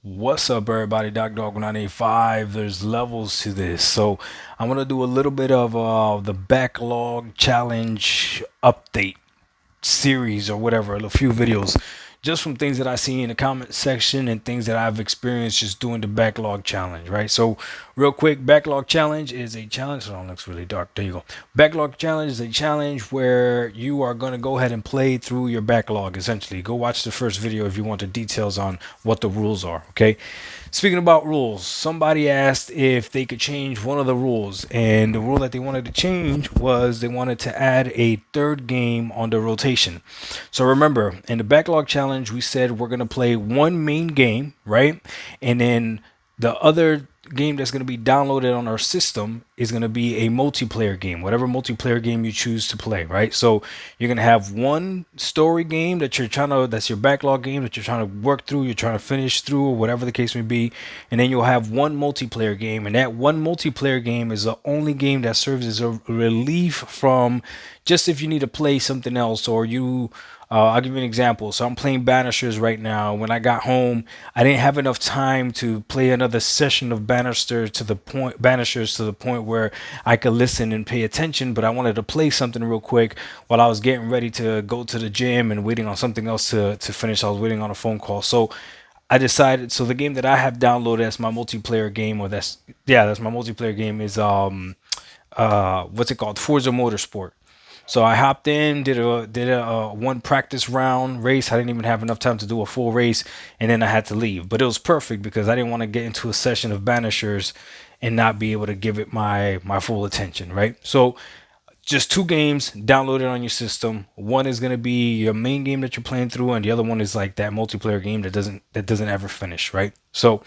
What's up, everybody? Dog 985. There's levels to this, so I'm gonna do a little bit of the backlog challenge update series or whatever, a few videos just from things that I see in the comment section and things that I've experienced just doing the backlog challenge, right? So, real quick, backlog challenge is a challenge. Oh, it looks really dark. There you go. Backlog challenge is a challenge where you are going to go ahead and play through your backlog essentially. Go watch the first video if you want the details on what the rules are, okay? Speaking about rules, somebody asked if they could change one of the rules, and the rule that they wanted to change was they wanted to add a third game on the rotation. So remember, in the backlog challenge, we said we're going to play one main game, right? And then the other game that's going to be downloaded on our system is going to be a multiplayer game, whatever multiplayer game you choose to play, right? So you're going to have one story game that's your backlog game that you're trying to work through, you're trying to finish through, or whatever the case may be. And then you'll have one multiplayer game. And that one multiplayer game is the only game that serves as a relief from just if you need to play something else or I'll give you an example. So I'm playing Banishers right now. When I got home, I didn't have enough time to play another session of Banishers to the point where I could listen and pay attention. But I wanted to play something real quick while I was getting ready to go to the gym and waiting on something else to finish. I was waiting on a phone call. So I decided. So the game that I have downloaded as my multiplayer game, that's my multiplayer game is what's it called? Forza Motorsport. So I hopped in, did a one practice round race. I didn't even have enough time to do a full race, and then I had to leave. But it was perfect because I didn't want to get into a session of Banishers and not be able to give it my full attention, right? So just two games downloaded on your system. One is going to be your main game that you're playing through, and the other one is like that multiplayer game that doesn't ever finish, right? So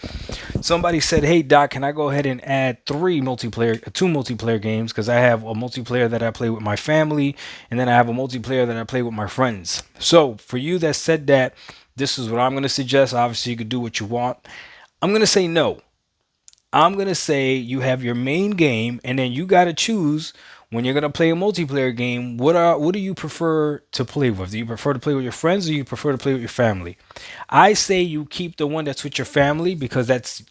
somebody said, "Hey Doc, can I go ahead and add two multiplayer games? Because I have a multiplayer that I play with my family, and then I have a multiplayer that I play with my friends." So for you that said that, this is what I'm going to suggest. Obviously, you could do what you want. I'm going to say no. I'm gonna say you have your main game, and then you gotta choose when you're gonna play a multiplayer game. What do you prefer to play with? Do you prefer to play with your friends, or do you prefer to play with your family? I say you keep the one that's with your family because that's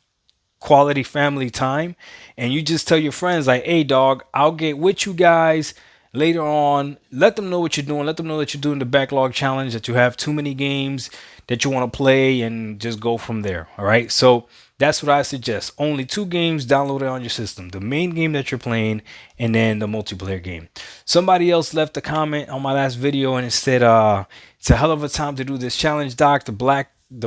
quality family time, and you just tell your friends like, "Hey, dog, I'll get with you guys." Later on, let them know what you're doing. Let them know that you're doing the backlog challenge, that you have too many games that you want to play, and just go from there. All right. So that's what I suggest. Only two games downloaded on your system: the main game that you're playing, and then the multiplayer game. Somebody else left a comment on my last video, and it said, "It's a hell of a time to do this challenge, Doc. The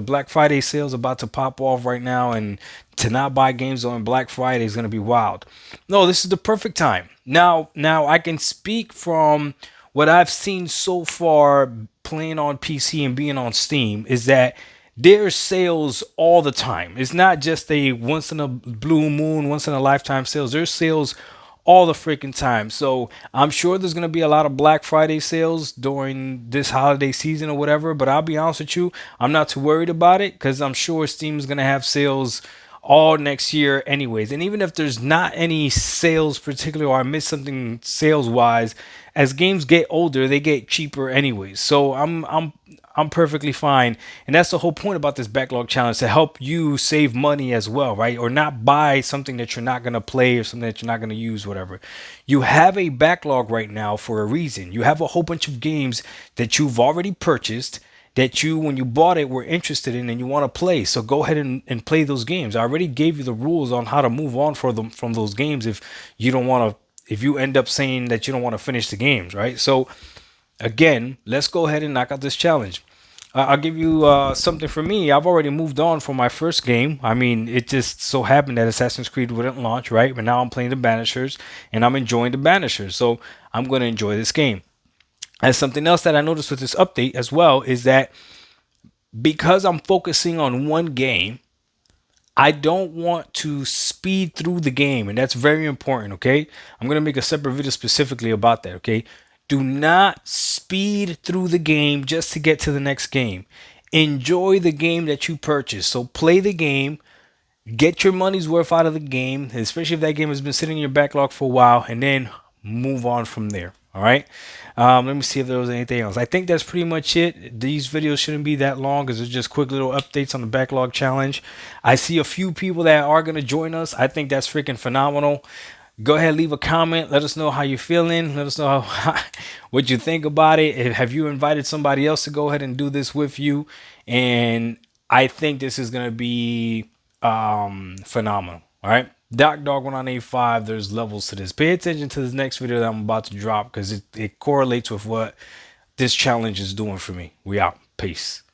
Black Friday sales about to pop off right now, and to not buy games on Black Friday is going to be wild." No, this is the perfect time. Now I can speak from what I've seen so far playing on PC and being on Steam is that there's sales all the time. It's not just a once in a blue moon, once in a lifetime sales. There's sales all the freaking time. So I'm sure there's gonna be a lot of Black Friday sales during this holiday season or whatever. But I'll be honest with you, I'm not too worried about it because I'm sure Steam is gonna have sales all next year anyways. And even if there's not any sales particularly, or I miss something sales wise, as games get older they get cheaper anyways. So I'm perfectly fine. And that's the whole point about this backlog challenge, to help you save money as well, right? Or not buy something that you're not going to play or something that you're not going to use, whatever. You have a backlog right now for a reason. You have a whole bunch of games that you've already purchased that you, when you bought it, were interested in and you want to play. So go ahead and play those games. I already gave you the rules on how to move on from those games if you don't want to, if you end up saying that you don't want to finish the games, right? So again, let's go ahead and knock out this challenge. I'll give you something for me. I've already moved on from my first game. I mean, it just so happened that Assassin's Creed wouldn't launch, right? But now I'm playing the Banishers, and I'm enjoying the Banishers. So I'm going to enjoy this game. And something else that I noticed with this update as well is that because I'm focusing on one game, I don't want to speed through the game, and that's very important, okay? I'm going to make a separate video specifically about that, okay? Do not speed through the game just to get to the next game. Enjoy the game that you purchased. So play the game, get your money's worth out of the game, especially if that game has been sitting in your backlog for a while, and then move on from there. All right. Let me see if there was anything else. I think that's pretty much it. These videos shouldn't be that long because it's just quick little updates on the backlog challenge. I see a few people that are going to join us. I think that's freaking phenomenal. Go ahead, leave a comment. Let us know how you're feeling. Let us know what you think about it. Have you invited somebody else to go ahead and do this with you? And I think this is going to be phenomenal. All right. Doc Dog 1985, there's levels to this. Pay attention to this next video that I'm about to drop because it correlates with what this challenge is doing for me. We out. Peace.